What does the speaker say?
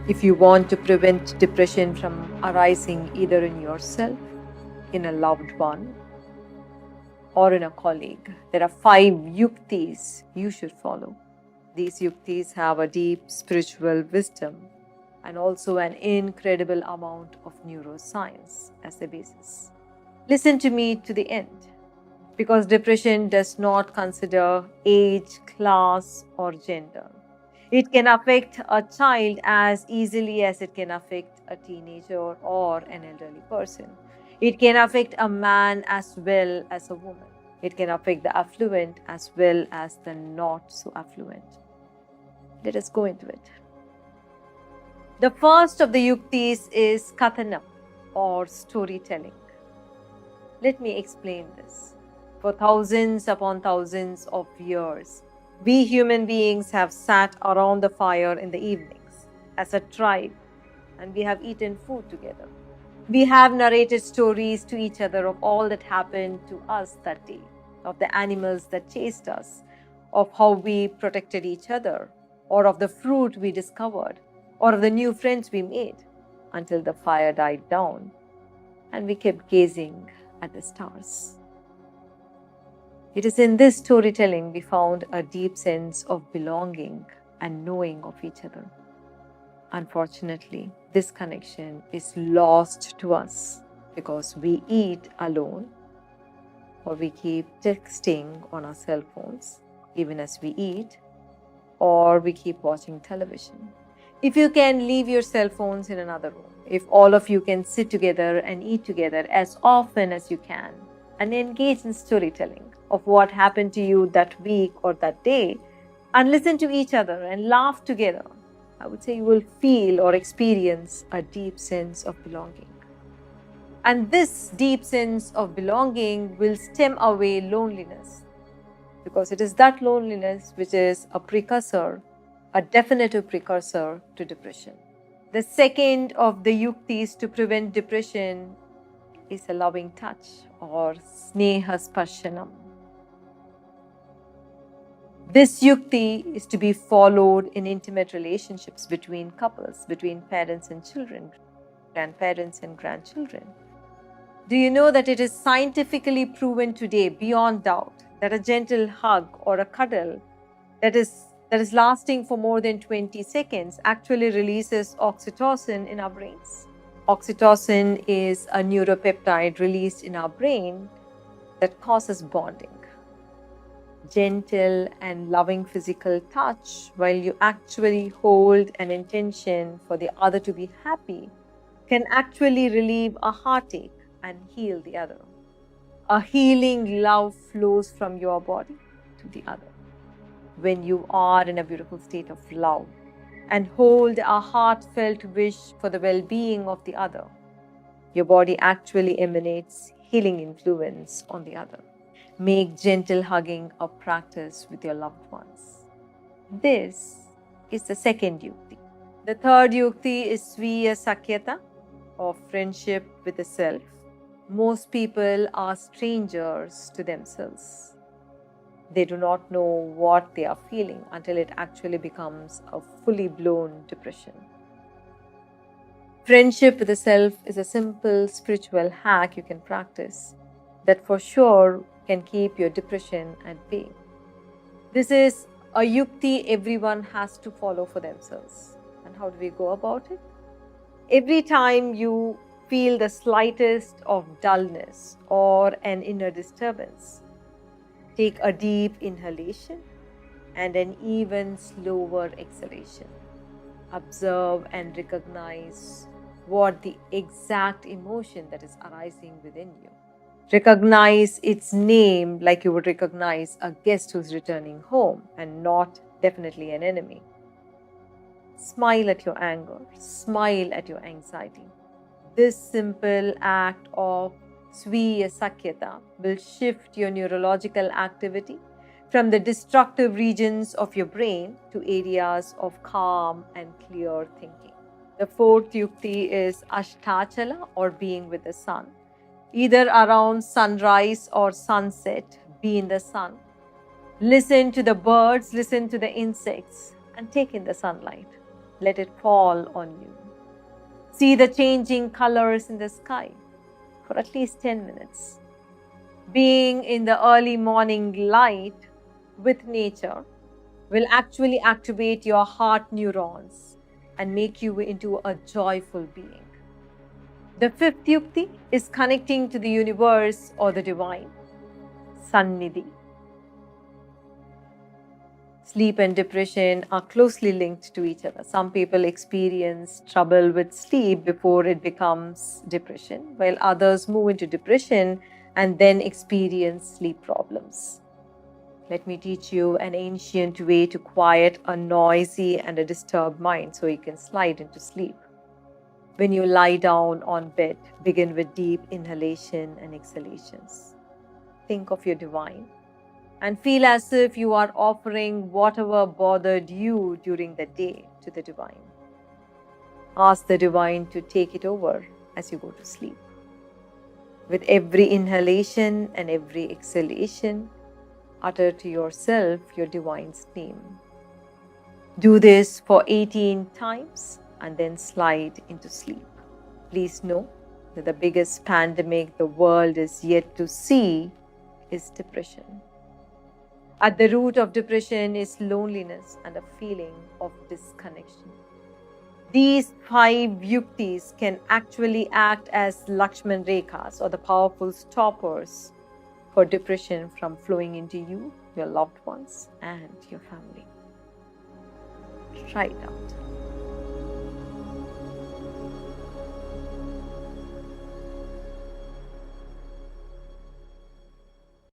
If you want to prevent depression from arising either in yourself, in a loved one, or in a colleague, there are 5 Yukthis you should follow. These Yukthis have a deep spiritual wisdom and also an incredible amount of neuroscience as a basis. Listen to me to the end, because depression does not consider age, class, or gender. It can affect a child as easily as it can affect a teenager or an elderly person. It can affect a man as well as a woman. It can affect the affluent as well as the not so affluent. Let us go into it. The first of the Yuktis is Kathanam, or storytelling. Let me explain this. For thousands upon thousands of years, we human beings have sat around the fire in the evenings as a tribe, and we have eaten food together. We have narrated stories to each other of all that happened to us that day, of the animals that chased us, of how we protected each other, or of the fruit we discovered, or of the new friends we made, until the fire died down and we kept gazing at the stars. It is in this storytelling we found a deep sense of belonging and knowing of each other. Unfortunately, this connection is lost to us because we eat alone, or we keep texting on our cell phones even as we eat, or we keep watching television. If you can leave your cell phones in another room, if all of you can sit together and eat together as often as you can and engage in storytelling of what happened to you that week or that day, and listen to each other and laugh together, I would say you will feel or experience a deep sense of belonging. And this deep sense of belonging will stem away loneliness, because it is that loneliness which is a precursor, a definitive precursor to depression. The second of the Yuktis to prevent depression is a loving touch, or Sneha Sparshanam. This Yukti is to be followed in intimate relationships between couples, between parents and children, grandparents and grandchildren. Do you know that it is scientifically proven today, beyond doubt, that a gentle hug or a cuddle that is lasting for more than 20 seconds actually releases oxytocin in our brains? Oxytocin is a neuropeptide released in our brain that causes bonding. Gentle and loving physical touch, while you actually hold an intention for the other to be happy, can actually relieve a heartache and heal the other. A healing love flows from your body to the other. When you are in a beautiful state of love and hold a heartfelt wish for the well-being of the other, your body actually emanates healing influence on the other. Make gentle hugging a practice with your loved ones. This is the second Yukti. The third Yukti is Sviya Sakyata, or friendship with the self. Most people are strangers to themselves. They do not know what they are feeling until it actually becomes a fully blown depression. Friendship with the self is a simple spiritual hack you can practice that for sure can keep your depression at bay. This is a Yukti everyone has to follow for themselves. And how do we go about it? Every time you feel the slightest of dullness or an inner disturbance, take a deep inhalation and an even slower exhalation. Observe and recognize what the exact emotion that is arising within you. Recognize its name like you would recognize a guest who's returning home and not definitely an enemy. Smile at your anger, smile at your anxiety. This simple act of Sviya Sakyata will shift your neurological activity from the destructive regions of your brain to areas of calm and clear thinking. The fourth Yukti is Ashtachala, or being with the sun. Either around sunrise or sunset, be in the sun. Listen to the birds, listen to the insects, and take in the sunlight. Let it fall on you. See the changing colors in the sky for at least 10 minutes. Being in the early morning light with nature will actually activate your heart neurons and make you into a joyful being. The fifth yukti is connecting to the universe or the divine, Sannidhi. Sleep and depression are closely linked to each other. Some people experience trouble with sleep before it becomes depression, while others move into depression and then experience sleep problems. Let me teach you an ancient way to quiet a noisy and a disturbed mind so you can slide into sleep. When you lie down on bed, begin with deep inhalation and exhalations. Think of your divine and feel as if you are offering whatever bothered you during the day to the divine. Ask the divine to take it over as you go to sleep. With every inhalation and every exhalation, utter to yourself your divine's name. Do this for 18 times and then slide into sleep. Please know that the biggest pandemic the world is yet to see is depression. At the root of depression is loneliness and a feeling of disconnection. These 5 yuktis can actually act as Lakshman Rekhas or the powerful stoppers for depression from flowing into you, your loved ones, and your family. Try it out.